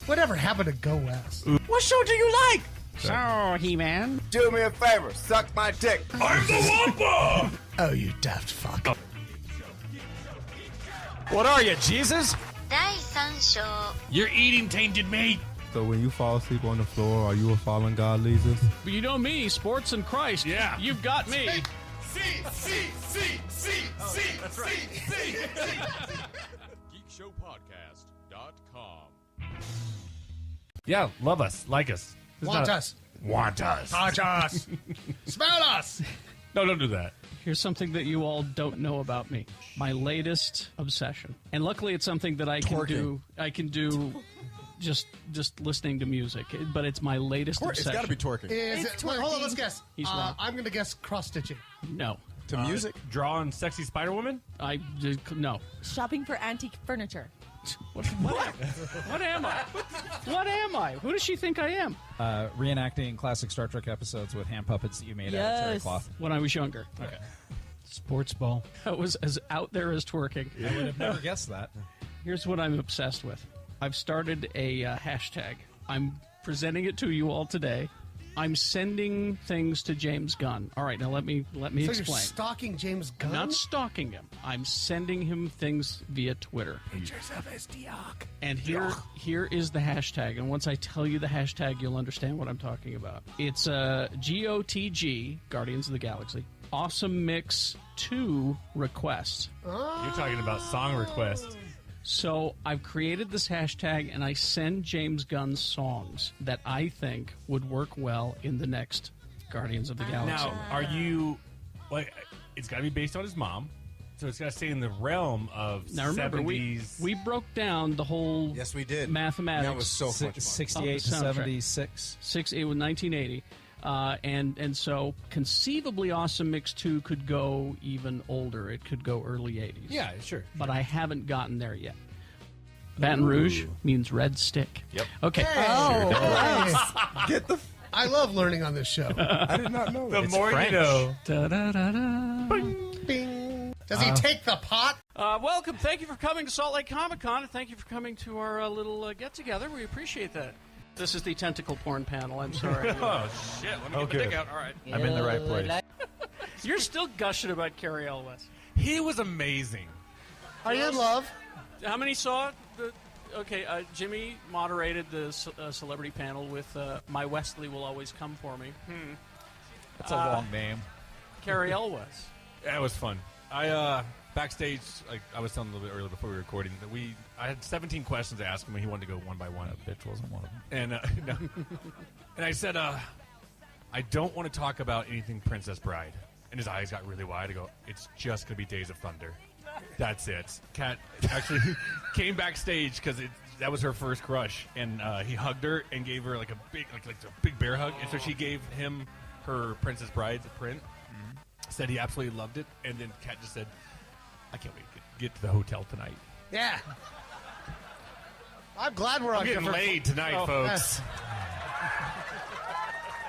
Whatever happened to Go West? What show do you like? So, He-Man. Do me a favor, suck my dick. I'm the Wampa! Oh, you daft fuck. What are you, Jesus? 第3章 You're eating tainted meat. So when you fall asleep on the floor, are you a fallen god, Lisa? You know me, sports and Christ. Yeah. You've got me. That's right. GeekShowPodcast.com. Yeah, love us, like us. Want us. Want us. Touch us. Smell us. No, don't do that. Here's something that you all don't know about me. My latest obsession. And luckily it's something that I can do just listening to music. But it's my latest obsession. It's got to be twerking. Wait, hold on, let's guess. He's wrong. I'm going to guess cross-stitching. No. To music? Drawing sexy Spider Woman? No. Shopping for antique furniture. What am I? What am I? Who does she think I am? Reenacting classic Star Trek episodes with hand puppets that you made out of terry cloth. When I was younger. Okay. Sports ball. That was as out there as twerking. I would have never guessed that. Here's what I'm obsessed with. I've started a hashtag. I'm presenting it to you all today. I'm sending things to James Gunn. All right, now let me So explain. you're stalking James Gunn? I'm not stalking him. I'm sending him things via Twitter. Pictures of his dick. And here is the hashtag. And once I tell you the hashtag, you'll understand what I'm talking about. It's GOTG, Guardians of the Galaxy, Awesome Mix 2 request. You're talking about song requests. So I've created this hashtag, and I send James Gunn songs that I think would work well in the next Guardians of the Galaxy. Now, are you like? It's got to be based on his mom, so it's got to stay in the realm of Now remember, 70s. we broke down the whole Yes, we did. mathematics. That was so much fun. 68 to soundtrack. 76. It was 1980. And so conceivably Awesome Mix 2 could go even older. It could go early 80s. Yeah, sure. But I haven't gotten there yet. Baton Rouge means red stick. Yep. Okay. Get the... I love learning on this show. I did not know that. The more you know. Da-da-da-da. Bing. Does he take the pot? Welcome. Thank you for coming to Salt Lake Comic Con, and thank you for coming to our little get-together. We appreciate that. This is the tentacle porn panel. I'm sorry. Oh, shit. Let me get the dick out. All right. I'm in the right place. You're still gushing about Carrie Elwes. He was amazing. Are you in love? How many saw it? Jimmy moderated the celebrity panel with My Wesley Will Always Come For Me. That's a long name. Carrie Elwes. That was fun. I backstage, I was telling a little bit earlier before we were recording that I had 17 questions to ask him, and he wanted to go one by one. That bitch wasn't one of them. And no. And I said, I don't want to talk about anything Princess Bride. And his eyes got really wide. I go, it's just going to be Days of Thunder. That's it. Kat actually came backstage because that was her first crush, and he hugged her and gave her like a big bear hug. And so she gave him her Princess Bride print. Said he absolutely loved it, and then Kat just said, "I can't wait to get to the hotel tonight." Yeah. I'm glad we're on getting different... laid tonight, folks.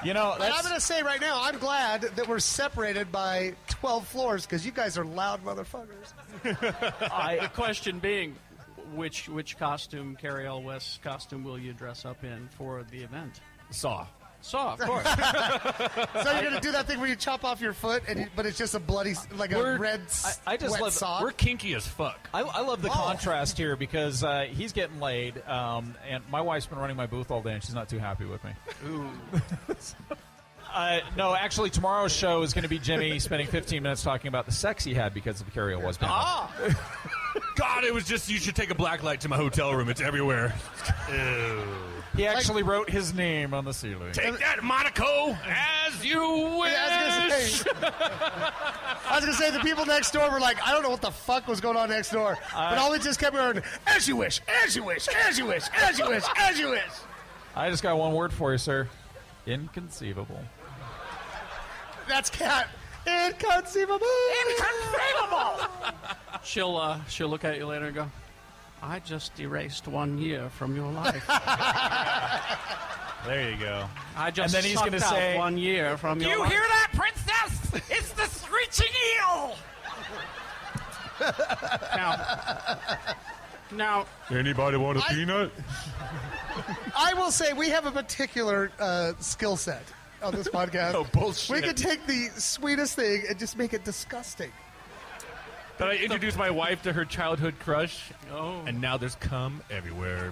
You know, But I'm going to say right now, I'm glad that we're separated by 12 floors because you guys are loud motherfuckers. The question being, which costume, Carrie Elwes costume, will you dress up in for the event? Saw, of course. So you're going to do that thing where you chop off your foot, but it's just a bloody, like a red I just wet love... sock? we're kinky as fuck. I love the contrast here because he's getting laid, and my wife's been running my booth all day, and she's not too happy with me. Ooh. No, actually, tomorrow's show is going to be Jimmy spending 15 minutes talking about the sex he had because of the Carrie Elwes panel. God, it was just, you should take a black light to my hotel room. It's everywhere. Ew. He actually wrote his name on the ceiling. Take that, Monaco, as you wish. Yeah, I was going to say, the people next door were like, I don't know what the fuck was going on next door. But all we just kept going, as you wish, as you wish, as you wish, as you wish, as you wish. I just got one word for you, sir. Inconceivable. That's Kat. Inconceivable. Inconceivable. She'll look at you later and go, I just erased 1 year from your life. There you go. I just and then he's going to say 1 year from your life. You hear that, princess? It's the screeching eel. Now, Anybody want a peanut? I will say we have a particular skill set on this podcast. Oh, bullshit. We can take the sweetest thing and just make it disgusting. But I introduced my wife to her childhood crush, Oh. and now there's cum everywhere.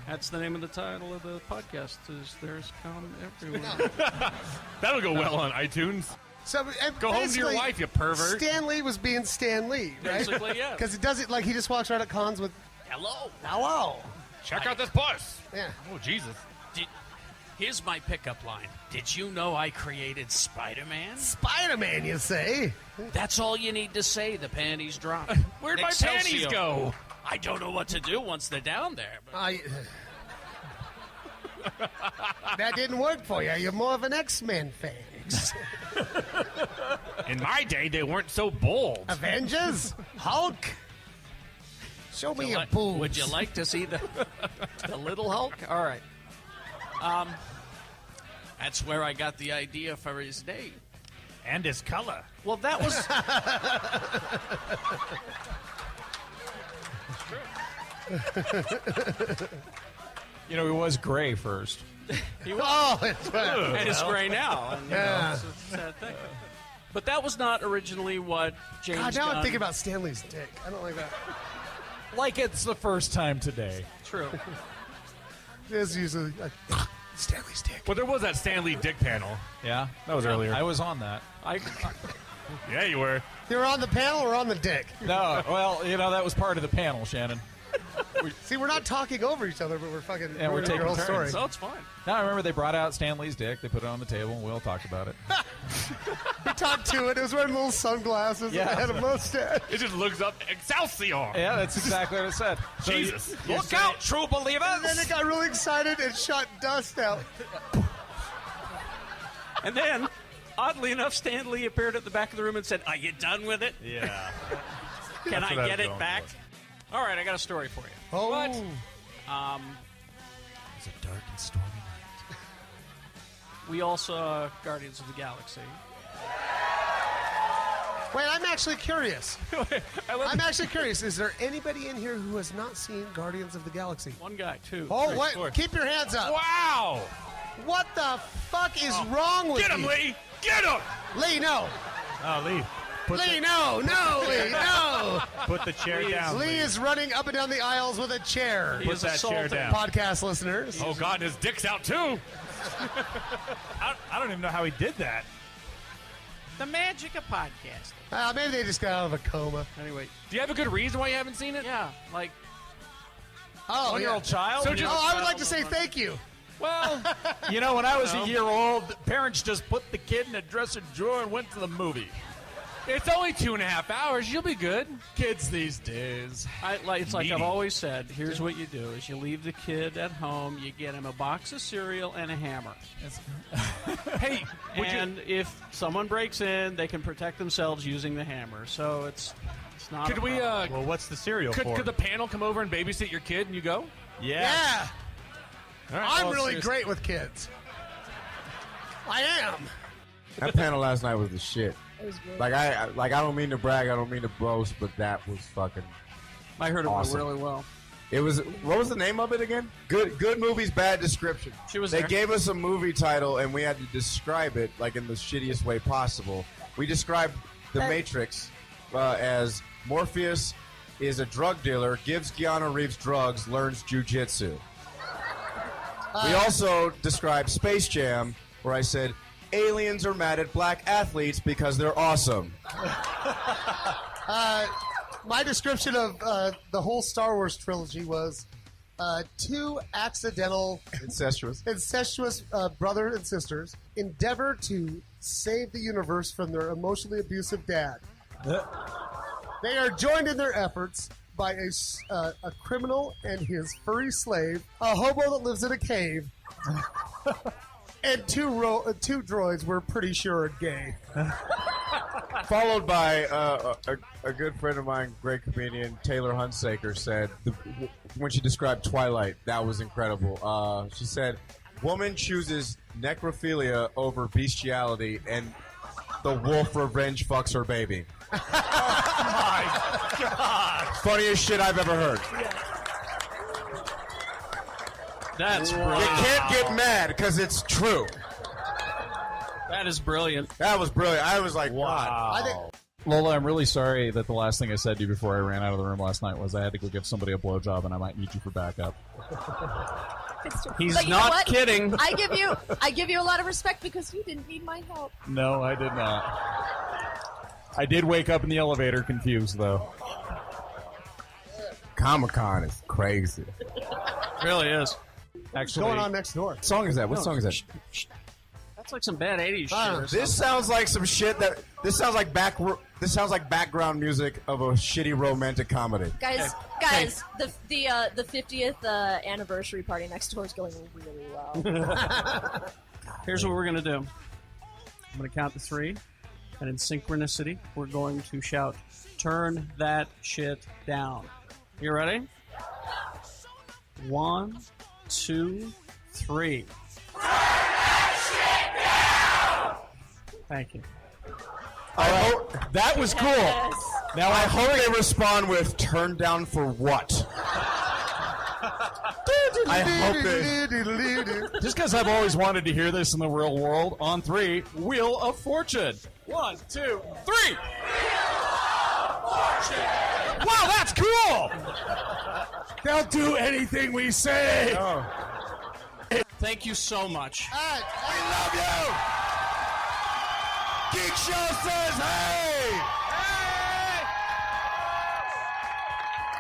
That's the name of the title of the podcast. Is There's Come Everywhere. That'll go well on iTunes. So Go home to your basically, wife, you pervert. Stan Lee was being Stan Lee, right? Basically, yeah. Because he does it like he just walks around at cons with hello. Check out this bus. Yeah. Oh, Jesus. Here's my pickup line. Did you know I created Spider-Man? Spider-Man, you say? That's all you need to say. The panties drop. Where'd my Excelsior. panties go? I don't know what to do once they're down there. But That didn't work for you. You're more of an X-Men fan. In my day, they weren't so bold. Avengers? Hulk? Show me your boobs. Would you like to see the little Hulk? All right. That's where I got the idea for his name. And his color. Well, that was... You know, he was gray first. Oh, it's right. and it's gray now. And, you Yeah. know, it's a sad thing. But that was not originally what James God, now Gunn... I'm thinking about Stanley's dick. I don't like that. Like it's the first time today. True. It's usually like, Stanley's dick. Well, there was that Stanley Dick panel. Yeah, That was earlier. I was on that. Yeah, you were. You were on the panel or on the dick? No, well, you know, that was part of the panel, Shannon. See, we're not talking over each other, but we're fucking Yeah, we're ruining taking your whole turns. story. So it's fine. Now I remember they brought out Stan Lee's dick. They put it on the table, and we all talked about it. We talked to it. It was wearing little sunglasses Yeah. and had a mustache. It just looks up Excelsior. Yeah, that's exactly what it said. So Jesus. Look out, true believers! And then it got really excited and shot dust out. And then, oddly enough, Stan Lee appeared at the back of the room and said, "Are you done with it? Yeah. Can I what I get was it going back?" for. All right, I got a story for you. Oh. What? It's a dark and stormy night. We all saw Guardians of the Galaxy. Wait, I'm actually curious. I'm actually curious. Is there anybody in here who has not seen Guardians of the Galaxy? One guy, two. Oh, three, what? four. Keep your hands up. Wow. What the fuck is wrong with Get him, you? Lee. Get him. Lee, no. Oh, Lee. Lee, no. Lee, no. Put the chair down. Lee is running up and down the aisles with a chair. He is assaulting. Podcast listeners. Oh, God, and his dick's out, too. I don't even know how he did that. The magic of podcasting. Maybe they just got out of a coma. Anyway, Do you have a good reason why you haven't seen it? Yeah, like, Oh, One-year-old child? So just- Oh, I would like to say thank you. Well, you know, when I was a year old, parents just put the kid in a dresser drawer and went to the movie. It's only 2.5 hours. You'll be good. Kids these days. it's like I've Needy. always said. Here's what you do: is you leave the kid at home. You get him a box of cereal and a hammer. Hey, And if someone breaks in, they can protect themselves using the hammer. So it's not. could a we, problem. Well, what's the cereal for? could the panel come over and babysit your kid and you go? Yeah. All right. I'm well, really seriously. great with kids. I am. That panel last night was the shit. Like I don't mean to brag, I don't mean to boast, but that was fucking. I heard it awesome. went really well. It was. What was the name of it again? Good movies, bad description. She was They there. gave us a movie title and we had to describe it like in the shittiest way possible. We described The Matrix as Morpheus is a drug dealer, gives Keanu Reeves drugs, learns jujitsu. We also described Space Jam, where I said aliens are mad at black athletes because they're awesome. My description of the whole Star Wars trilogy was two accidental, Incestuous. incestuous brothers and sisters endeavor to save the universe from their emotionally abusive dad. They are joined in their efforts by a criminal and his furry slave, a hobo that lives in a cave, and two droids we're pretty sure are gay. Followed by a good friend of mine, great comedian, Taylor Hunsaker, said, when she described Twilight, that was incredible. She said, woman chooses necrophilia over bestiality, and the wolf revenge fucks her baby. My God. Funniest shit I've ever heard. That's You brilliant. can't get mad because it's true. That is brilliant. That was brilliant. I was like, Wow. God. I think Lola, I'm really sorry that the last thing I said to you before I ran out of the room last night was I had to go give somebody a blowjob and I might need you for backup. He's But you know not what? kidding. I give you a lot of respect because you didn't need my help. No, I did not. I did wake up in the elevator confused, though. Comic-Con is crazy. Really is. what's Actually, going on next door? What song is that? What song is that? That's like some bad 80s shit. Ah, or This something. sounds like some shit that. This sounds like background music of a shitty romantic comedy. Guys, the 50th anniversary party next door is going really well. Here's what we're going to do. I'm going to count to 3, and in synchronicity, we're going to shout, "Turn that shit down." You ready? 1, 2, 3. Thank you. That was cool. Yes. Now I hope they respond with "turn down for what." I hope they. just because I've always wanted to hear this in the real world, on 3, Wheel of Fortune. 1, 2, 3. Wow, that's cool! They'll do anything we say. Thank you so much. We love you. Geek Show says, "Hey."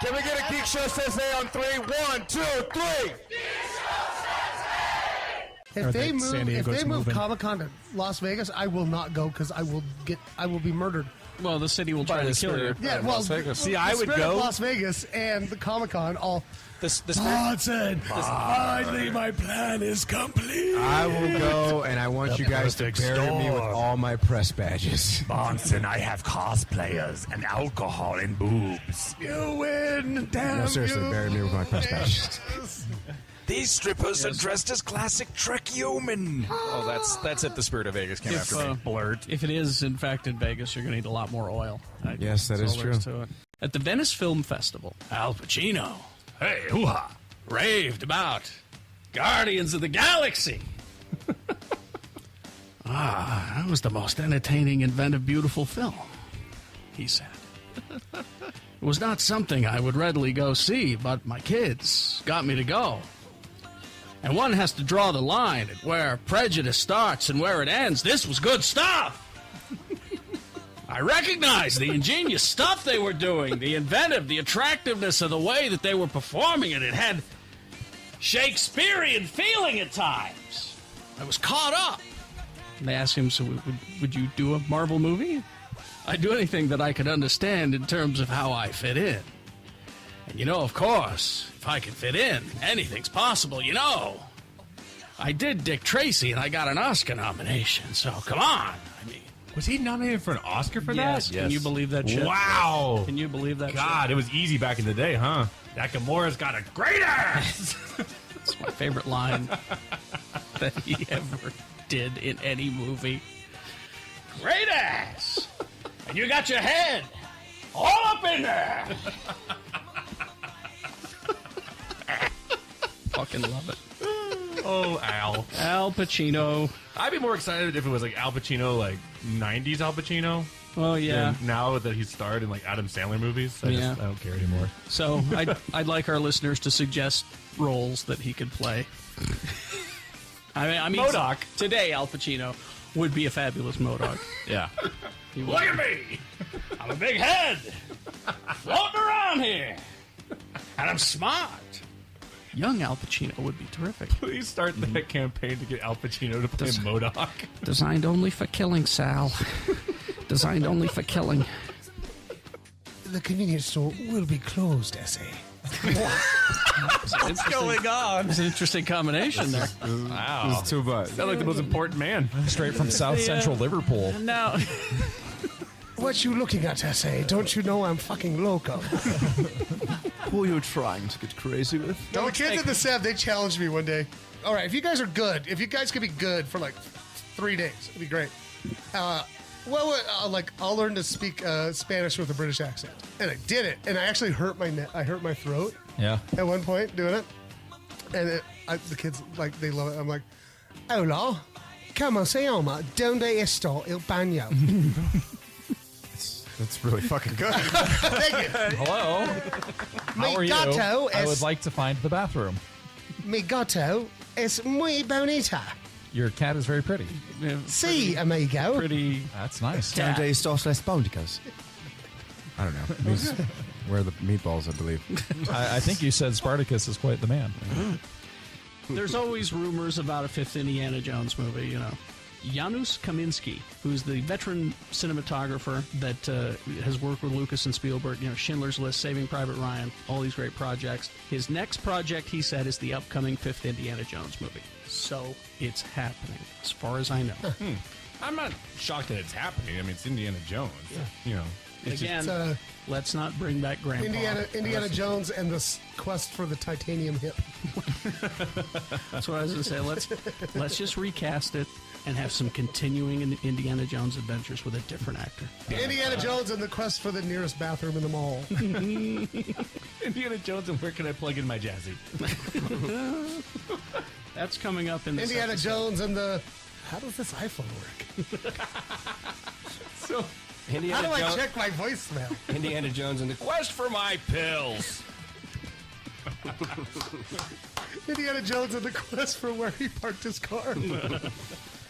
Can we get a Geek Show says "hey" on 3? 1, 2, 3. If they San Diego's move moving. Comic-Con to Las Vegas, I will not go because I will be murdered. Well, the city will try to kill you. Yeah, well, See, I would Spirit of go. Las Vegas and the Comic-Con all. Johnson, finally my plan is complete. I will go, and I want you guys to bury me with all my press badges. Bonson, I have cosplayers and alcohol and boobs. You win, damn No, seriously, bury me with my press badges. These strippers are dressed as classic Trek yeomen. Oh, that's it. The Spirit of Vegas came after me. Blurt. If it is, in fact, in Vegas, you're going to need a lot more oil. Yes, that That's is all there true. to it. At the Venice Film Festival, Al Pacino, hey, hoo-ha, raved about Guardians of the Galaxy. That was the most entertaining, inventive, beautiful film, he said. It was not something I would readily go see, but my kids got me to go. And one has to draw the line at where prejudice starts and where it ends. This was good stuff. I recognized the ingenious stuff they were doing, the inventive, the attractiveness of the way that they were performing it. It had Shakespearean feeling at times. I was caught up. And they asked him, so would you do a Marvel movie? I'd do anything that I could understand in terms of how I fit in. And you know, of course, if I can fit in, anything's possible, you know. I did Dick Tracy, and I got an Oscar nomination, so come on. I mean, Was he nominated for an Oscar for yes, that? can you believe that shit? Wow. Can you believe that God, it was easy back in the day, huh? Nakamura's got a great ass. shit? It's my favorite line that he ever did in any movie. Great ass! And you got your head all up in there! Fucking love it. Oh, Al. Al Pacino. I'd be more excited if it was like Al Pacino, like 90s Al Pacino. Oh, yeah. than now that he's starred in like Adam Sandler movies. I Yeah. don't care anymore. So I'd like our listeners to suggest roles that he could play. I mean, MODOK. Today, Al Pacino would be a fabulous MODOK. Yeah. He would. Look at me! I'm a big head! Floating around here! And I'm smart! Young Al Pacino would be terrific. Please start that campaign to get Al Pacino to play MODOK. Designed only for killing, Sal. Designed only for killing. The convenience store will be closed, S.A. What's going on? It's an interesting combination there. Wow. It's too much. Sound like the most important man. Straight from South Central Liverpool. Now, What you looking at, S.A.? Don't you know I'm fucking loco? Who are you trying to get crazy with? No, the kids at the Sev, they challenged me one day. All right, if you guys are good, if you guys could be good for like 3 days, it'd be great. I'll learn to speak Spanish with a British accent, and I did it, and I actually hurt my throat Yeah. at one point doing it, and the kids, like, they love it. I'm like, hola, como se llama? Donde está el baño? That's really fucking good. Thank you. Hello. How are you? gato I es- would like to find the bathroom. Mi gato es muy bonita. Your cat is very pretty. Sí, amigo. Pretty. That's nice. Donde estos las bondicas? I don't know. It means where are the meatballs, I believe. I think you said Spartacus is quite the man. There's always rumors about a fifth Indiana Jones movie, you know. Janusz Kaminski, who's the veteran cinematographer that has worked with Lucas and Spielberg, you know, Schindler's List, Saving Private Ryan, all these great projects. His next project, he said, is the upcoming fifth Indiana Jones movie. So it's happening, as far as I know. I'm not shocked that it's happening. I mean, it's Indiana Jones. You know, it's Again, let's not bring back Grandpa. Indiana Jones and the quest for the titanium hip. That's what I was going to say. Let's just recast it and have some continuing Indiana Jones adventures with a different actor. Indiana Jones and the quest for the nearest bathroom in the mall. Indiana Jones, and where can I plug in my Jazzy? That's coming up in this Indiana episode. Jones and the... How does this iPhone work? So, How do I check my voicemail? Indiana Jones and the quest for my pills. Indiana Jones and the quest for where he parked his car.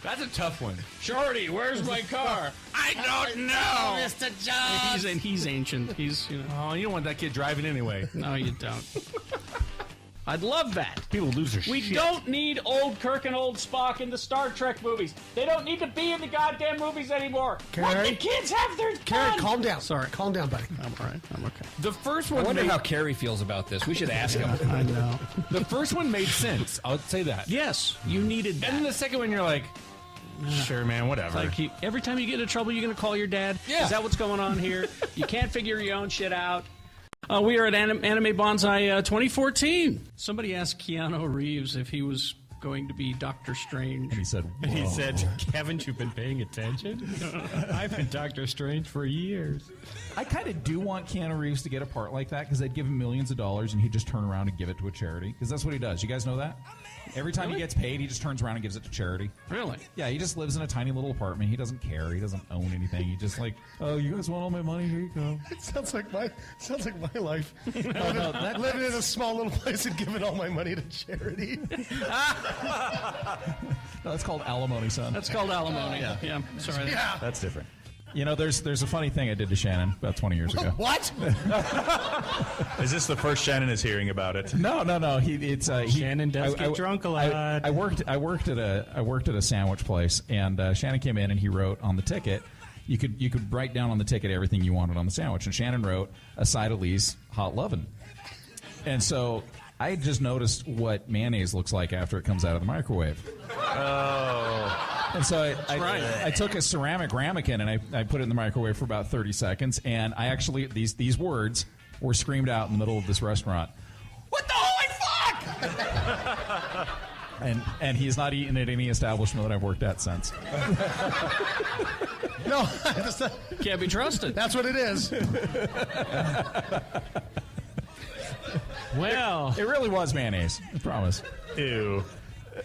that's a tough one. Shorty, where's my car? I don't know, Mr. Jones. He's ancient. He's, you know. Oh, you don't want that kid driving anyway. No, you don't. I'd love that. People lose their We shit. don't need old Kirk and old Spock in the Star Trek movies. They don't need to be in the goddamn movies anymore. Let Carrie? the kids have their Carrie, fun. calm down. Sorry. Calm down, buddy. I'm all right. I'm okay. The first I one wonder made, how Carrie feels about this. We should ask him. I know. the first one made sense. I'll say that. Yes, you needed that. And then the second one, you're like, sure, man, whatever. Like every time you get into trouble, you're going to call your dad. Yeah. Is that what's going on here? You can't figure your own shit out. We are at Anime Bonsai 2014. Somebody asked Keanu Reeves if he was going to be Doctor Strange. And he said, He "Whoa." said, haven't you been paying attention? I've been Doctor Strange for years. I kind of do want Keanu Reeves to get a part like that because they'd give him millions of dollars and he'd just turn around and give it to a charity. Because that's what he does. You guys know that? Every time he gets paid, he just turns around and gives it to charity. Really? Yeah, he just lives in a tiny little apartment. He doesn't care. He doesn't own anything. He just like, oh, you guys want all my money? Here you go. It sounds like my life. Living in a small little place and giving all my money to charity. No, that's called alimony, son. That's called alimony. Yeah. Sorry. Yeah. That's different. You know, there's a funny thing I did to Shannon about 20 years ago. What? Is this the first Shannon is hearing about it? No. Shannon does get drunk a lot. I worked at a sandwich place, and Shannon came in and he wrote on the ticket. You could write down on the ticket everything you wanted on the sandwich, and Shannon wrote a side of Lee's hot lovin'. And so I had just noticed what mayonnaise looks like after it comes out of the microwave. Oh. And so I took a ceramic ramekin and I put it in the microwave for about 30 seconds, and I actually these words were screamed out in the middle of this restaurant. What the holy fuck! and he's not eaten at any establishment that I've worked at since. No, Can't be trusted. that's what it is. Well, It really was mayonnaise, I promise. Ew.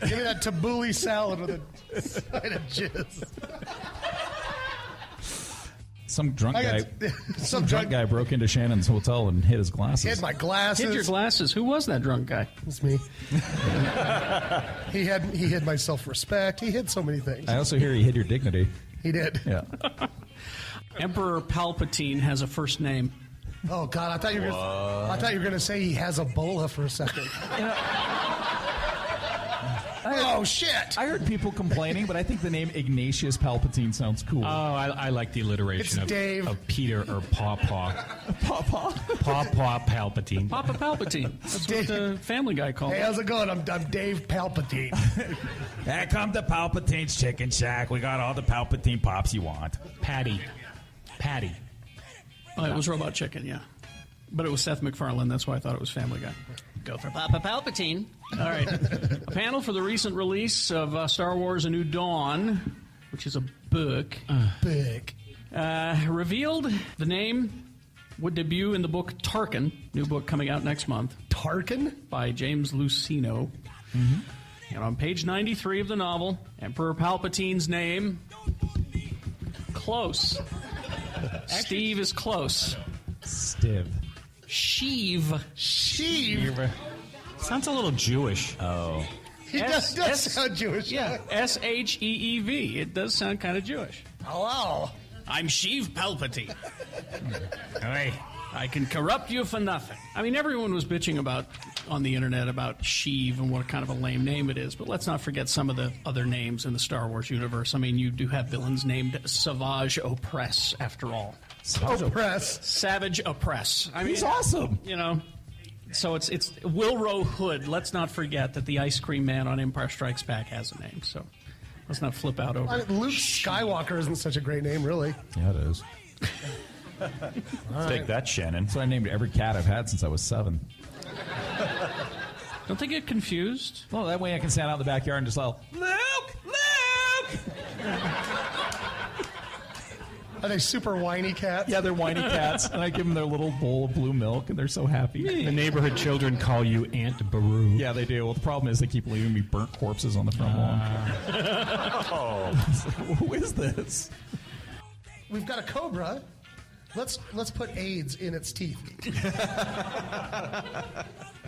Give me that tabbouleh salad with a side of jizz. Some drunk I guy got some drunk guy broke into Shannon's hotel and hid his glasses. Hid my glasses. Hid your glasses. Who was that drunk guy? It's me. He hid my self-respect. He hid so many things. I also hear he hid your dignity. He did. Yeah. Emperor Palpatine has a first name. Oh God, I thought you were going to say he has Ebola for a second. Oh shit! I heard people complaining, but I think the name Ignatius Palpatine sounds cool. oh, I like the alliteration It's Dave. of Peter or Pawpaw. Pawpaw? Pawpaw Palpatine. Papa Palpatine. That's what the Family Guy called Hey, him. how's it going? I'm Dave Palpatine. Here come the Palpatine's Chicken Shack. We got all the Palpatine pops you want. Patty. Oh, it was Robot Chicken, yeah. But it was Seth MacFarlane. That's why I thought it was Family Guy. Go for Papa Palpatine. All right. A panel for the recent release of Star Wars A New Dawn, which is a book. Big. Revealed the name would debut in the book Tarkin, new book coming out next month Tarkin? by James Luceno. And on page 93 of the novel, Emperor Palpatine's name, close. Steve is close. Stiv. Sheev. Sheev. Sounds a little Jewish. Oh. He does sound Jewish. Yeah, Sheev. It does sound kind of Jewish. Hello. I'm Sheev Palpatine. I can corrupt you for nothing. I mean, everyone was bitching on the internet about Sheev and what kind of a lame name it is, but let's not forget some of the other names in the Star Wars universe. I mean, you do have villains named Savage Opress, after all. Savage Opress. I mean, he's awesome. You know, so it's Wilro Hood. Let's not forget that the Ice Cream Man on Empire Strikes Back has a name, so let's not flip out over it. Luke Skywalker isn't such a great name, really. Yeah, it is. Take that, Shannon. So I named every cat I've had since I was 7. Don't they get confused? Well, that way I can stand out in the backyard and just yell, Luke! Luke! Are they super whiny cats? Yeah, they're whiny cats, and I give them their little bowl of blue milk, and they're so happy. The neighborhood children call you Aunt Baru. Yeah, they do. Well, the problem is they keep leaving me burnt corpses on the front lawn. Who is this? We've got a cobra. Let's put AIDS in its teeth.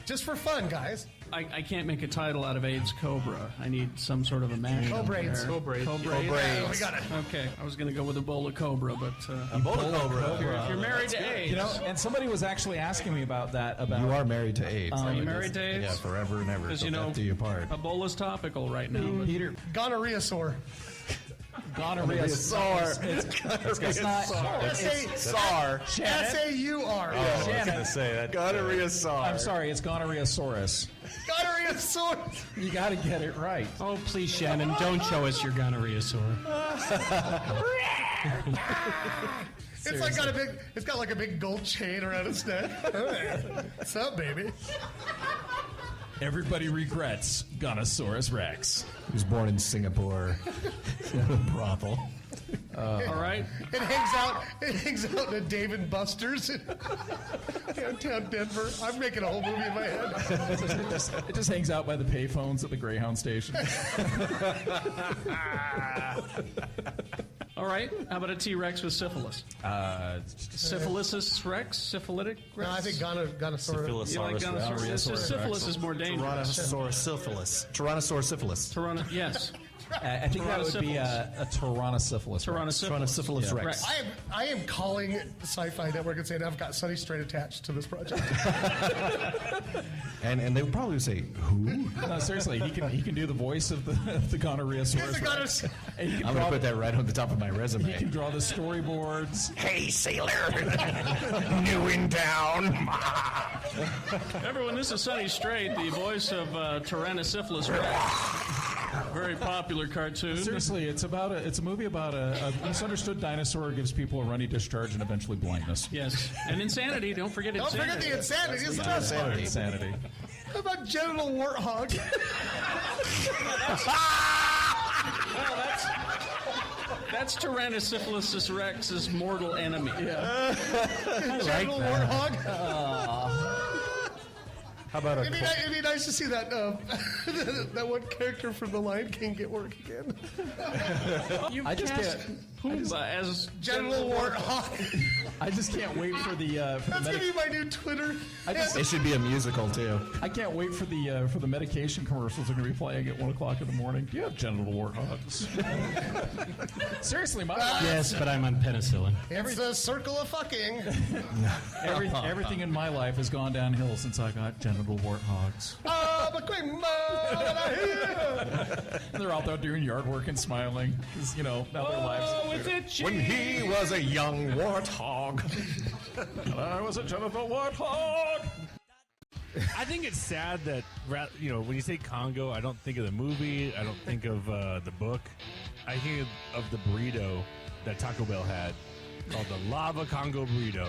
Just for fun, guys. I can't make a title out of AIDS Cobra. I need some sort of a mashup. Cobraids. Cobraids. We got it. Okay, I was going to go with Ebola Cobra, but Ebola Cobra. If you're married to AIDS, You know, and somebody was actually asking me about that. You are married to AIDS. are you married to AIDS? Yeah, forever and ever. Because Till death do you part. Ebola's topical right now. But Peter. Gonorrhea sore. Gonorrhea sore. It's not. SAR. S-A-U-R. I was going to say that. Gonorrhea SAR. I'm sorry, it's gonorrheasaurus. Gonorrhea sore. You got to get it right. Oh, please, Shannon, don't show us your gonorrhea sore. It's got like a big gold chain around its neck. What's up, baby? Everybody regrets Gonosaurus Rex. He was born in Singapore. Brothel. all right. It hangs out in a Dave & Buster's in downtown Denver. I'm making a whole movie in my head. It just hangs out by the payphones at the Greyhound station. All right. How about a T-Rex with syphilis? Syphilisis Rex? Syphilitic Rex? No, I think Gonosaurus. You like Gonosaurus? Syphilis is more dangerous. Tyrannosaurus syphilis. Yes. I think that would be a Tyrannosyphilis. Tyrannosyphilis Rex. I am calling Sci-Fi Network and saying I've got Sunny Straight attached to this project. And they would probably say, who? No, seriously, he can do the voice of the Gonorrheasaurus. I'm going to put that right on the top of my resume. He can draw the storyboards. Hey, sailor! New in town! Everyone, this is Sunny Straight, the voice of Tyrannosyphilis Rex. Very popular cartoon. Seriously, it's a movie about a misunderstood dinosaur who gives people a runny discharge and eventually blindness. Yes, and insanity. Don't forget Don't insanity. forget the insanity. It's the best part. Insanity. How about genital warthog? That's Tyrannosyphilis Rex's mortal enemy. Yeah. Genital warthog. How about It'd be nice to see that that one character from The Lion King get work again. I just can't. Pumbaa as Genital warthog. I just can't wait for the. That's gonna be my new Twitter. It should be a musical too. I can't wait for the medication commercials that are going to be playing at 1 o'clock in the morning. Do you have genital warthogs? Seriously, my life. Yes, but I'm on penicillin. It's a circle of fucking. Everything in my life has gone downhill since I got genital warthogs. They're out there doing yard work and smiling because now their lives. When he was a young warthog. And I was a genital warthog. I think it's sad that when you say Congo, I don't think of the movie. I don't think of the book. I think of the burrito that Taco Bell had called the Lava Congo Burrito.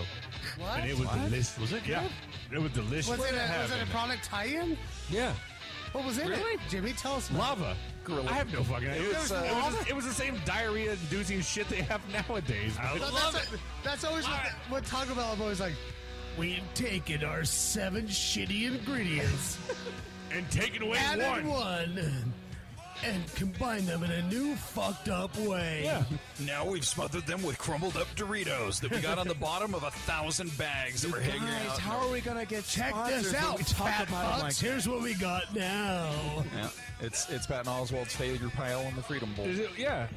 What? And it was delicious. Was it good? Yeah, it was delicious. Was it a product tie-in? Yeah. What was in it? Jimmy, tell us. Lava. I have no fucking idea. It was the same diarrhea-inducing shit they have nowadays. That's always what Taco Bell is always like. We've taken our 7 shitty ingredients and taken away added one and combined them in a new fucked up way. Yeah. Now we've smothered them with crumbled up Doritos that we got on the bottom of 1,000 bags that were hanging out. How are we gonna get Check sponsors this when out, we talk fat about it fucks. like Here's what we got now. Yeah, it's Patton Oswalt's failure pile on the Freedom Bowl. Yeah.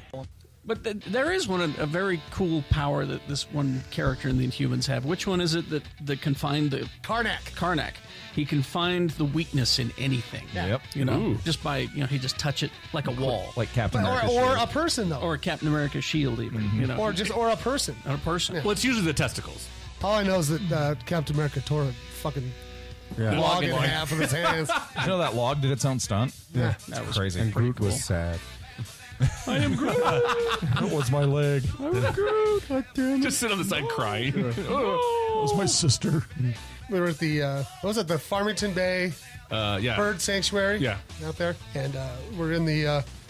But there is a very cool power that this one character in the Inhumans have. Which one is it that can find the... Karnak. He can find the weakness in anything. Yep. You know, Ooh. just by, he just touch it like a wall. Like Captain America. Or a person, though. Or Captain America's shield, even. You know, Or a person. a person. Well, it's usually the testicles. All I know is that Captain America tore a fucking log in half with his hands. You know that log did its own stunt? Yeah. That was crazy. And Groot was sad. I am Groot. That was my leg. I'm Groot. God damn it. Just sit on the side crying. That was my sister. We were at the what was it, the Farmington Bay Yeah. Bird Sanctuary? Yeah. Out there, and we're in the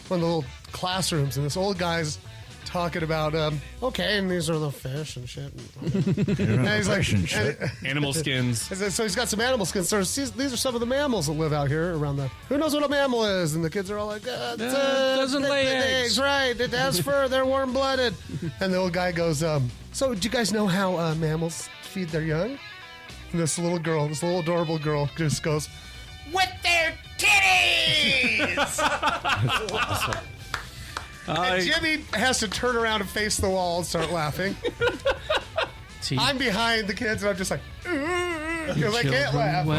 one of the little classrooms, and this old guy's talking about okay, and these are the fish and shit. And he's like, Animal skins. So he's got some animal skins. So these are some of the mammals that live out here around the. Who knows what a mammal is? And the kids are all like, doesn't lay eggs. Right? It has fur. They're warm blooded. And the old guy goes, so do you guys know how mammals feed their young? And this little girl, this little adorable girl, just goes, with their titties. And Jimmy has to turn around and face the wall and start laughing. I'm behind the kids, and I'm just like, because I can't laugh. You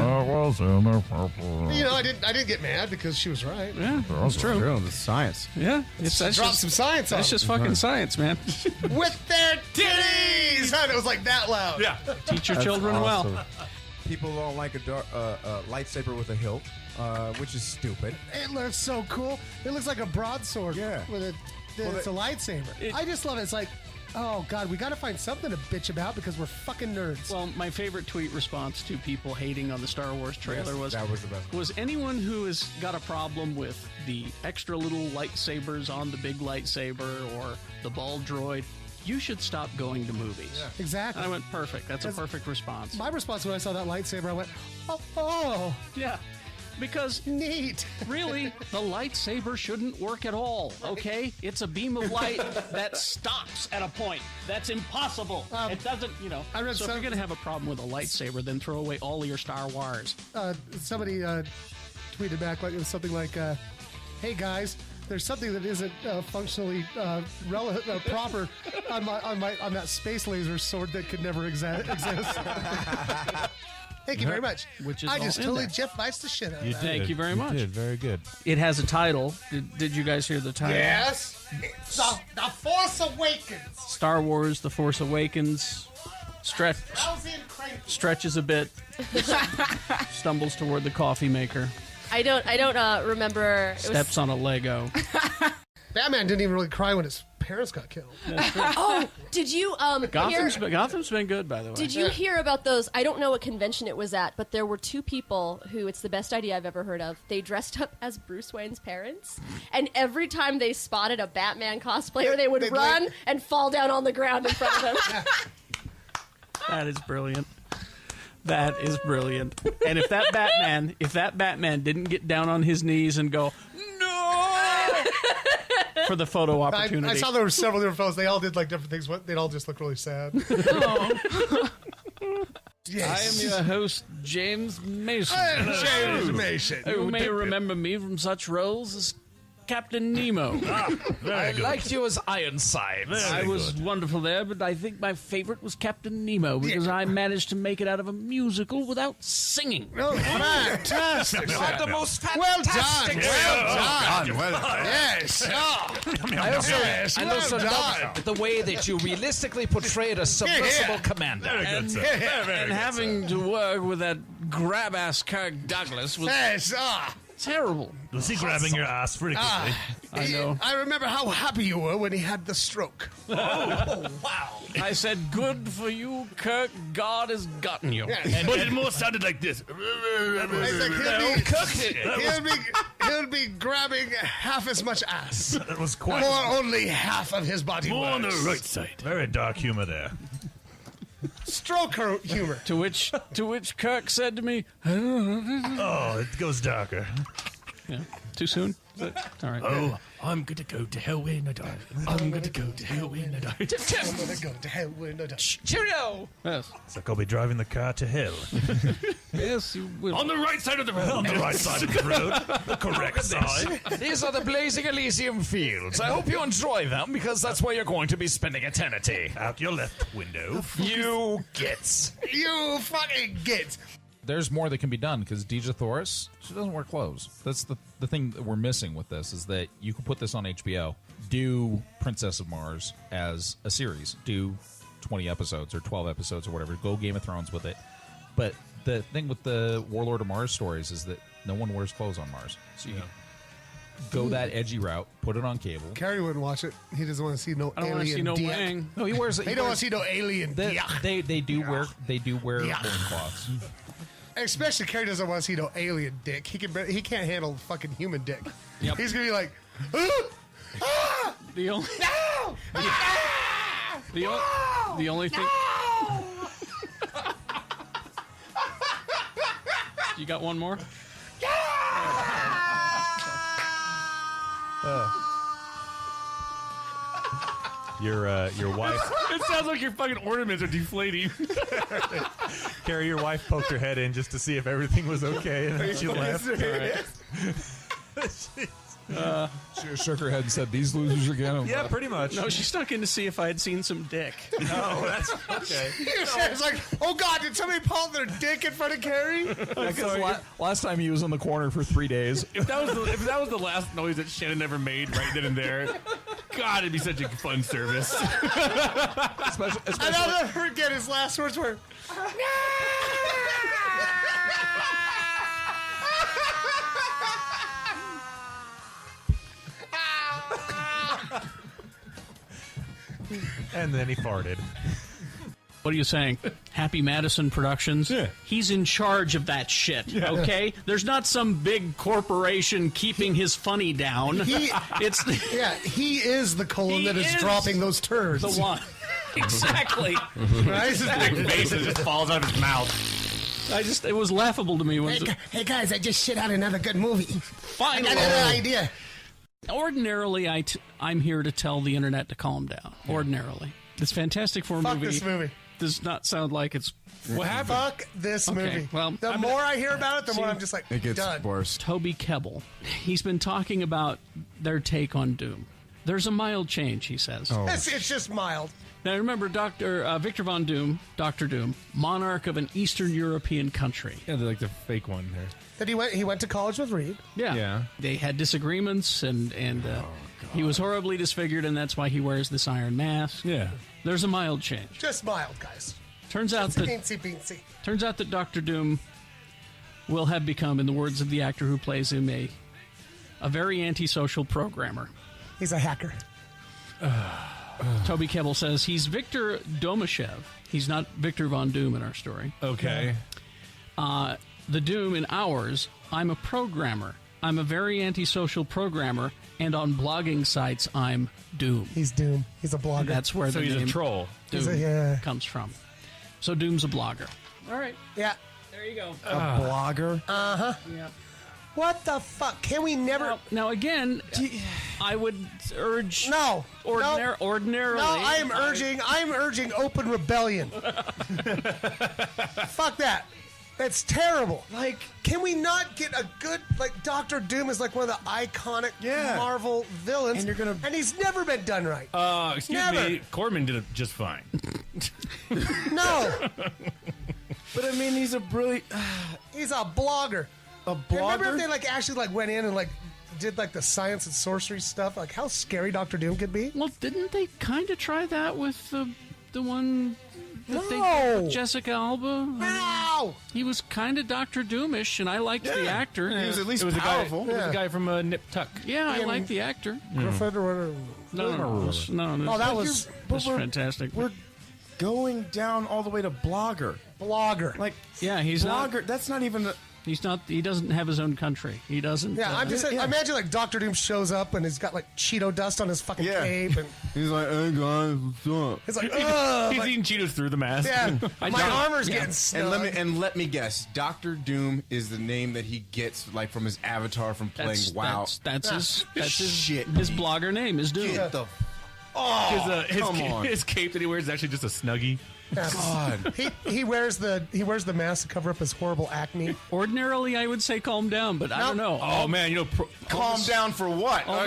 know, I didn't get mad because she was right. Yeah, that's true. It's science. Yeah, Drop some science on That's it. just fucking science, man. With their titties. And it was like that loud. Yeah. Teach your children well. People don't like a lightsaber with a hilt, which is stupid. It looks so cool. It looks like a broadsword. Yeah. It's a lightsaber. I just love it. It's like, oh, God, we got to find something to bitch about because we're fucking nerds. Well, my favorite tweet response to people hating on the Star Wars trailer was, that was the best. Was anyone who has got a problem with the extra little lightsabers on the big lightsaber or the ball droid, you should stop going to movies. Yeah. Exactly. And I went, perfect. That's a perfect response. My response when I saw that lightsaber, I went, oh. Yeah. Because neat. Really, the lightsaber shouldn't work at all, okay? It's a beam of light that stops at a point. That's impossible. It doesn't, I read so if you're going to have a problem with a lightsaber, then throw away all of your Star Wars. Somebody tweeted back like it was something like, hey guys, there's something that isn't functionally proper on that space laser sword that could never exist. Thank you very much. Which is I all just in totally there. Jeff Weissed the shit out of that. Thank you very much. You did very good. It has a title. Did you guys hear the title? Yes. It's the Force Awakens. Star Wars: The Force Awakens. Stretches a bit. Stumbles toward the coffee maker. I don't remember. Steps on a Lego. Batman didn't even really cry when his parents got killed. Oh, did you Gotham's been good, by the way. Did you hear about those? I don't know what convention it was at, but there were two people who, it's the best idea I've ever heard of. They dressed up as Bruce Wayne's parents, and every time they spotted a Batman cosplayer, they would run and fall down on the ground in front of him. That is brilliant. That is brilliant. And if that Batman didn't get down on his knees and go, no, for the photo opportunity. I saw there were several different photos. They all did like different things. They'd all just look really sad. Yes. I am your host, James Mason. James Mason. You may remember me from such roles as Captain Nemo. I liked you as Ironside. I was wonderful there, but I think my favorite was Captain Nemo because I managed to make it out of a musical without singing. Oh, fantastic! The most Well fantastic. done. Well done. Yes. I also love the way that you realistically portrayed a submersible commander. And having to work with that grab-ass Kirk Douglas was terrible. Was he grabbing your ass pretty quickly? I know. I remember how happy you were when he had the stroke. Oh, wow. I said, good for you, Kirk. God has gotten you. But it more sounded like this. He'll be grabbing half as much ass. That was quite... Or only half of his body. More on the right side. Very dark humor there. stroke humor. To which Kirk said to me, Oh, it goes darker. Yeah. Too soon? All right. Oh, I'm gonna go to hell when I die. I'm gonna go to hell when I die. I'm gonna go to hell when I die. Cheerio! Yes. It's like I'll be driving the car to hell. Yes, you will. On the right side of the road. On the right side of the road. The correct side. These are the blazing Elysium fields. I hope you enjoy them because that's where you're going to be spending eternity. Out your left window. You gets. You fucking get. There's more that can be done because Deja Thoris, she doesn't wear clothes. That's the thing that we're missing with this is that you can put this on HBO, do Princess of Mars as a series, do 20 episodes or 12 episodes or whatever, go Game of Thrones with it. But the thing with the Warlord of Mars stories is that no one wears clothes on Mars. So you go that edgy route, put it on cable. Carrie wouldn't watch it. He doesn't want to see no I don't alien want to see no dick. wang. No, he wears. They don't want to see no alien dick. They do wear loincloths. Especially Carrie doesn't want to see no alien dick. He can't handle fucking human dick. Yep. He's gonna be like, The only the only thing. You got one more? Your wife. It sounds like your fucking ornaments are deflating. Carrie, your wife poked her head in just to see if everything was okay, and then she left. She shook her head and said, "These losers again." Yeah, pretty much. No, she snuck in to see if I had seen some dick. No, that's okay. it's like, oh God, did somebody pull their dick in front of Carrie? Last time he was in the corner for 3 days. If that was the last noise that Shannon ever made right then and there, God, it'd be such a fun service. especially, And I'll never forget his last words were, And then he farted. What are you saying? Happy Madison Productions? Yeah. He's in charge of that shit, okay? There's not some big corporation keeping his funny down. He is the colon that is dropping those turds. The one. Exactly. Right? His big face just falls out of his mouth. It was laughable to me when Hey guys, I just shit out another good movie. Finally. I got another idea. Ordinarily, I'm here to tell the internet to calm down. Ordinarily. It's Fantastic Four Fuck movie. this movie. Does not sound like it's... What happened? Fuck this movie. Well, the more I hear about it, the more I'm just like, It gets done. worse. Toby Kebbell. He's been talking about their take on Doom. There's a mild change, he says. Oh. It's just mild. Now remember, Victor Von Doom, Dr. Doom, monarch of an Eastern European country. Yeah, they're like the fake one there. That he went to college with Reed. Yeah. They had disagreements, and he was horribly disfigured, and that's why he wears this iron mask. Yeah. There's a mild change. Just mild, guys. Turns out that Dr. Doom will have become, in the words of the actor who plays him, a very antisocial programmer. He's a hacker. Toby Kebbell says he's Victor Domashev. He's not Victor Von Doom in our story. Okay. The Doom in ours, I'm a programmer. I'm a very antisocial programmer, and on blogging sites, I'm Doom. He's Doom. He's a blogger. That's where the he's name a troll. Doom comes from. So Doom's a blogger. All right. Yeah. There you go. A blogger? Uh-huh. Yeah. What the fuck? Can we never... Now again, I would urge... No. Ordinarily... No, I am urging open rebellion. Fuck that. That's terrible. Like, can we not get a good... Like, Dr. Doom is like one of the iconic Marvel villains. And he's never been done right. Excuse me, Corman did it just fine. No. But I mean, he's a brilliant... He's a blogger. A Remember blogger? if they like actually like went in and like did like the science and sorcery stuff? Like how scary Dr. Doom could be? Well, didn't they kind of try that with the one that they No. did with Jessica Alba? No. He was kind of Dr. Doomish, and I liked the actor. He was at least It was powerful. It was the guy from Nip Tuck. Yeah, I Ian like the actor. Griffith or whatever. No. Oh, that was That's fantastic. We're going down all the way to blogger. blogger. Like, Yeah, he's not. blogger, that's not even... He's not. He doesn't have his own country. He doesn't. Yeah, I'm just saying, imagine like Dr. Doom shows up and he's got like Cheeto dust on his fucking cape, and He's like, hey guys, what's up? it's like, ugh, He's like, eating Cheetos through the mask. yeah, my armor's getting And snug. let me guess. Doctor Doom is the name that he gets like from his avatar from playing WoW. That's his Shit. his blogger name is Doom. Get the His, come on. his cape that he wears is actually just a snuggie. God. He wears the mask to cover up his horrible acne. Ordinarily, I would say calm down, but I don't know. Oh man, you know, Calm down for what? All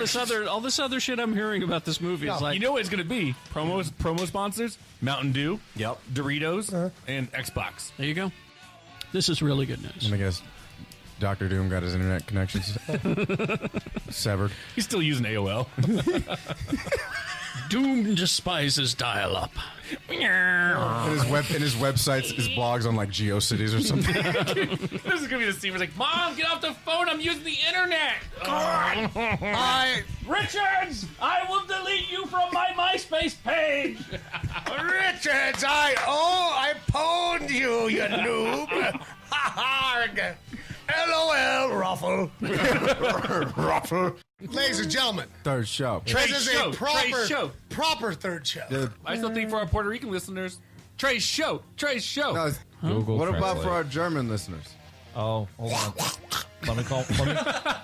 this other shit I'm hearing about this movie is like you know what it's gonna be? Promo sponsors: Mountain Dew, Yep. Doritos, and Xbox. There you go. This is really good news. I guess Dr. Doom got his internet connections severed. He's still using AOL. Doom despises dial-up. And his websites, his blogs on like GeoCities or something. This is gonna be the scene where it's like, Mom, get off the phone. I'm using the internet. Richards, I will delete you from my MySpace page. Richards, I pwned you, you noob. LOL, Ruffle. Ruffle. Ladies and gentlemen, Third show. this is a Trey's show. proper third show. I still think for our Puerto Rican listeners, Trey's show. No, it's- Google what about Translate. for our German listeners? Oh, hold on. Let me call.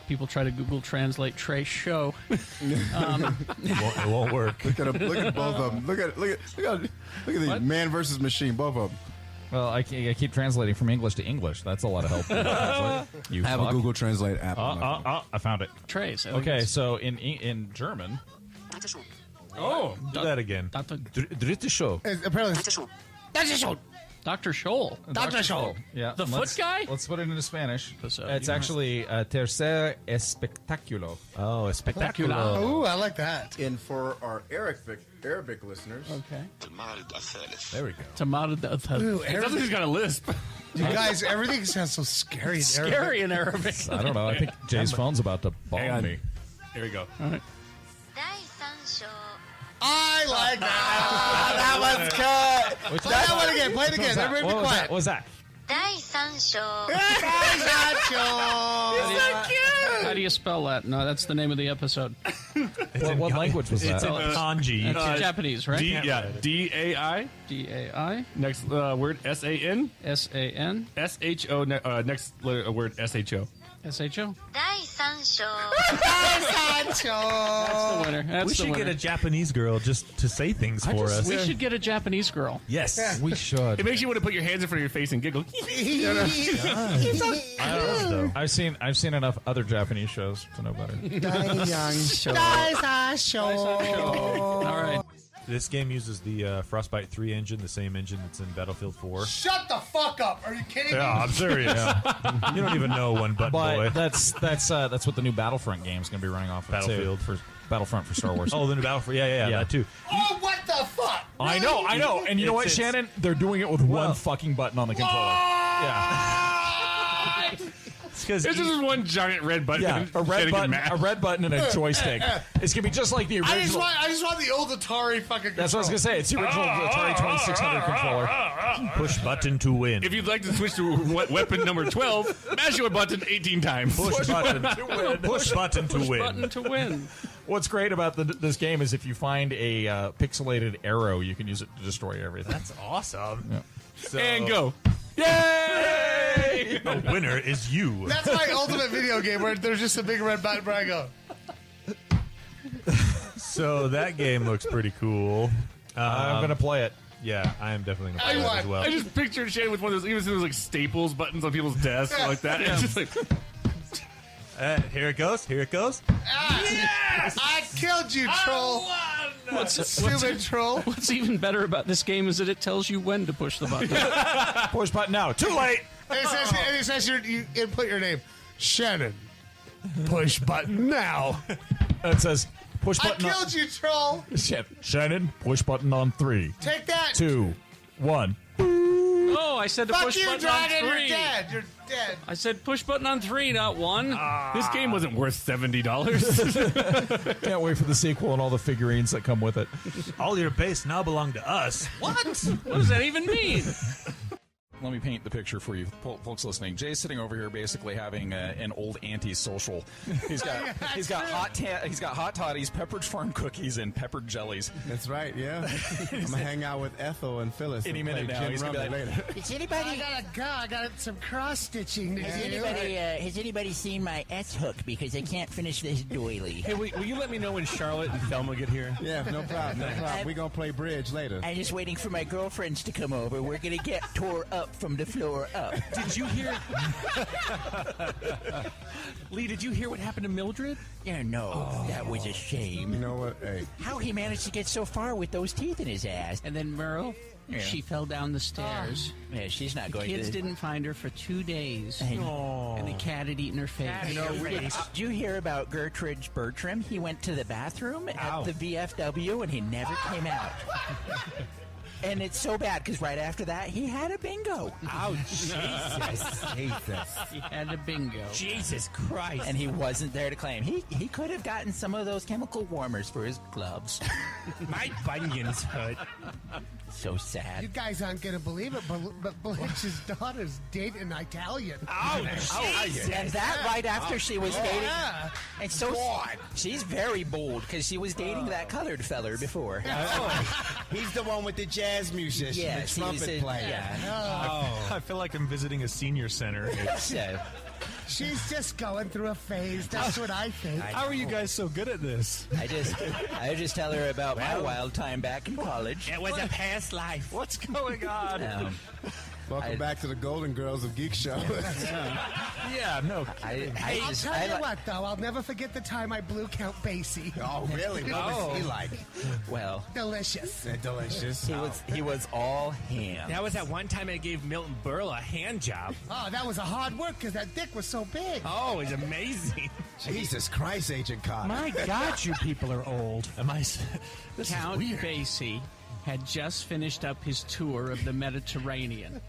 People try to Google Translate Trace show. It won't work. Look at both of them. Look at the man versus machine. Both of them. Well, I keep translating from English to English. That's a lot of help. You I have a fuck. Google Translate app. on my phone. I found it. Trace. Okay, so in German, Oh, do that again. dritte Show. Apparently, Dr. Scholl. Dr. Scholl. Yeah, The foot guy? Let's put it into Spanish. So It's you- actually tercer espectáculo. Oh, spectacular. Ooh, I like that. And for our Arabic listeners, Okay. There we go. Tomato. Ooh, Somebody's got a lisp. you guys, everything sounds so scary. in Arabic. Scary in Arabic. I don't know. I think Jay's phone's about to Hang bomb on. me. Here we go. All right. I like that. that one's cut. Play that one again. Play it again. Everybody be What was quiet. that? What was that? How do you spell that? No, that's the name of the episode. What language was It's that? in kanji. That's Japanese, right? D-A-I. D-A-I. Next word, S-A-N. S-A-N. S-H-O. Next word, S-H-O. S-H-O. That's That's the winner. That's We the should winner. get a Japanese girl just to say things for us. We should get a Japanese girl. Yes. We should. It makes you want to put your hands in front of your face and giggle. I've seen enough other Japanese shows to know better. All right. This game uses the Frostbite 3 engine, the same engine that's in Battlefield 4. Shut the fuck up. Are you kidding me? Yeah, I'm serious. You don't even know one button But boy. that's what the new Battlefront game is going to be running off of. Battlefield. For Battlefront for Star Wars. Oh, the new Battlefront. Yeah, that too. Oh, what the fuck? I know. And you know what, It's- Shannon? They're doing it with one fucking button on the controller. Yeah. It's just one giant red button. Yeah, a red button and a joystick. It's gonna be just like the original. I just want the old Atari fucking That's what I was gonna say. It's the original Atari 2600 controller. Push button to win. If you'd like to switch to weapon number 12, mash your button 18 times. Push button to win. Push button to win. Button to win. What's great about this game is if you find a pixelated arrow, you can use it to destroy everything. That's awesome. Yeah. So, and go. Yay! The winner is you. That's my ultimate video game where there's just a big red button where I go. So that game looks pretty cool. I'm gonna play it. Yeah, I am definitely gonna play it as well. I just pictured Shane with one of those, even those like Staples buttons on people's desks like that. It's just like. Here it goes. Here it goes. Yes! I killed you, troll. Stupid troll. What's even better about this game is that it tells you when to push the button. Push button now. Too late. And it says you input your name. Shannon. Push button now. It says push I button. killed you, troll. Shannon, push button on 3, Take that. 2, 1. Oh, I said to Fuck push you, button Dragon. on 3. You're dead. You're dead. I said push button on 3, not 1. This game wasn't worth $70. Can't wait for the sequel and all the figurines that come with it. All your base now belong to us. What? What does that even mean? Let me paint the picture for you, folks listening. Jay's sitting over here, basically having an old anti-social. He's got hot toddies, Pepperidge Farm cookies, and peppered jellies. That's right. Yeah, I'm gonna hang out with Ethel and Phyllis Any and minute play now. gin He's gonna be rummy like, later. Is anybody? I gotta go. I got some cross stitching to do. Has anybody seen my S-hook? Because I can't finish this doily. Hey, will you let me know when Charlotte and Thelma get here? Yeah, no problem. No problem. We're gonna play bridge later. I'm just waiting for my girlfriends to come over. We're gonna get tore up from the floor up. Did you hear? Lee, did you hear what happened to Mildred? Yeah, no, that was a shame. You know what? Hey, how he managed to get so far with those teeth in his ass. And then Merle, she fell down the stairs. Yeah, she's not The going kids to. didn't find her for 2 days. And the cat had eaten her face. Did you hear about Gertrude Bertram? He went to the bathroom at the VFW and he never came out. And it's so bad because right after that he had a bingo. Oh, Jesus. He had a bingo. Jesus Christ. And he wasn't there to claim. He could have gotten some of those chemical warmers for his gloves. My bunions hurt. So sad. You guys aren't gonna believe it, but Blanche's daughter's dating an Italian. Oh, Jesus. And that right after she was dating. Yeah. And so she's very bold because she was dating that colored feller before. he's the one with the jazz musician, Yes, the trumpet he's a- player. yeah. I feel like I'm visiting a senior center. So, She's just going through a phase. That's what I think. How are you guys so good at this? I just tell her about my wild time back in college. It was a past life. What's going on? Welcome back to the Golden Girls of Geek Show. Yeah, no. I'll tell you what, though. I'll never forget the time I blew Count Basie. Oh, really? What was he like? Well, Delicious. Delicious. he was all ham. That was that one time I gave Milton Berle a hand job. Oh, that was a hard work because that dick was so big. Oh, it was amazing. Jesus Christ, Agent Carter. My God, you people are old. Am I? Count Basie had just finished up his tour of the Mediterranean.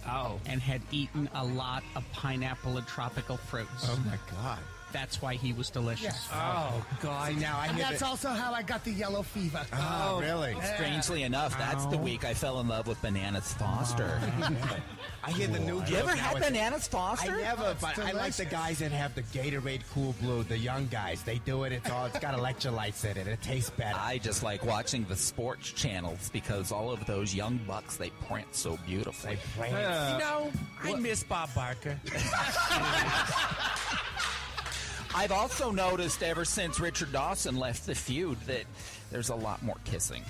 And had eaten a lot of pineapple and tropical fruits. Oh, my God. That's why he was delicious. Yes. Oh, God. See, now I And hear that's also how I got the yellow fever. Oh, really? Strangely enough, that's the week I fell in love with Bananas Foster. I hear the new girls. You ever now had with the- Bananas Foster? I never, but I like the guys that have the Gatorade Cool Blue, the young guys. They do it. It's got electrolytes in it. It tastes better. I just like watching the sports channels because all of those young bucks, they print so beautifully. I miss Bob Barker. I've also noticed ever since Richard Dawson left the feud that there's a lot more kissing.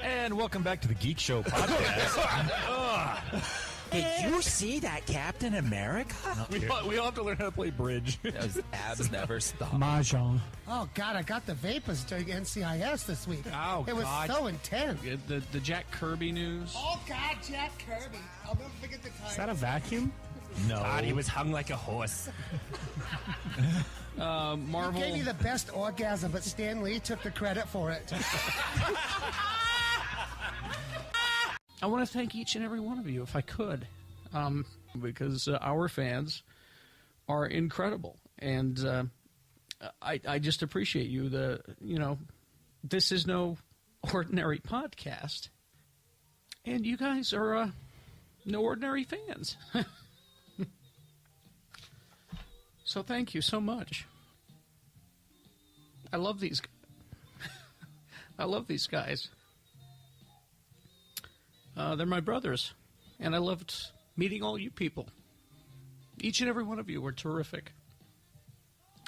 And welcome back to the Geek Show podcast. Did you see that Captain America? We all have to learn how to play bridge. Those abs never stop. Mahjong. Oh, God, I got the vapors during NCIS this week. Oh, it was God. so intense. The Jack Kirby news. Oh, God, Jack Kirby. I'll never forget the time. Is that a vacuum? No. God, he was hung like a horse. Marvel. He gave me the best orgasm, but Stan Lee took the credit for it. I want to thank each and every one of you, if I could, because our fans are incredible, and I just appreciate you. This is no ordinary podcast, and you guys are no ordinary fans. So thank you so much. I love these. I love these guys. They're my brothers, and I loved meeting all you people. Each and every one of you were terrific,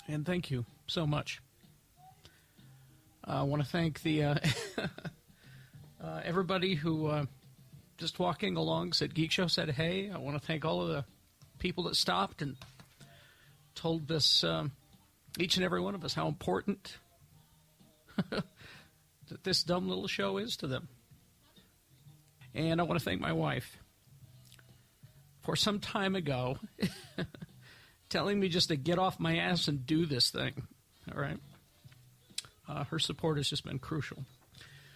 and thank you so much. I want to thank the everybody who just walking along said Geek Show, said hey. I want to thank all of the people that stopped and told us, each and every one of us, how important that this dumb little show is to them. And I want to thank my wife for some time ago telling me just to get off my ass and do this thing. All right? Her support has just been crucial.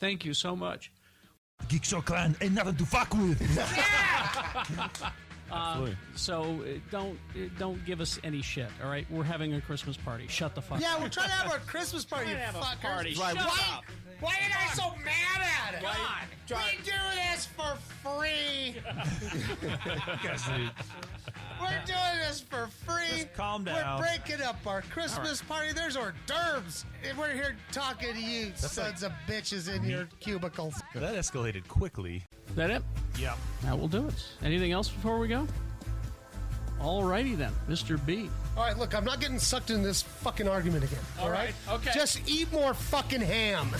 Thank you so much. Geek Show clan ain't nothing to fuck with. So don't give us any shit, all right? We're having a Christmas party. Shut the fuck up. Yeah, we're trying to have our Christmas party, you fuckers. Party. Right. Shut Why, up. Why are you guys so mad at it? We do this for free. We're doing this for free. Just calm down. We're breaking up our Christmas party. There's hors d'oeuvres. And we're here talking to you, sons of bitches in your cubicles. That escalated quickly. Is that it? Yeah. That will do it. Anything else before we go? Alrighty then, Mr. B. All right, look, I'm not getting sucked into this fucking argument again. All right? Okay. Just eat more fucking ham.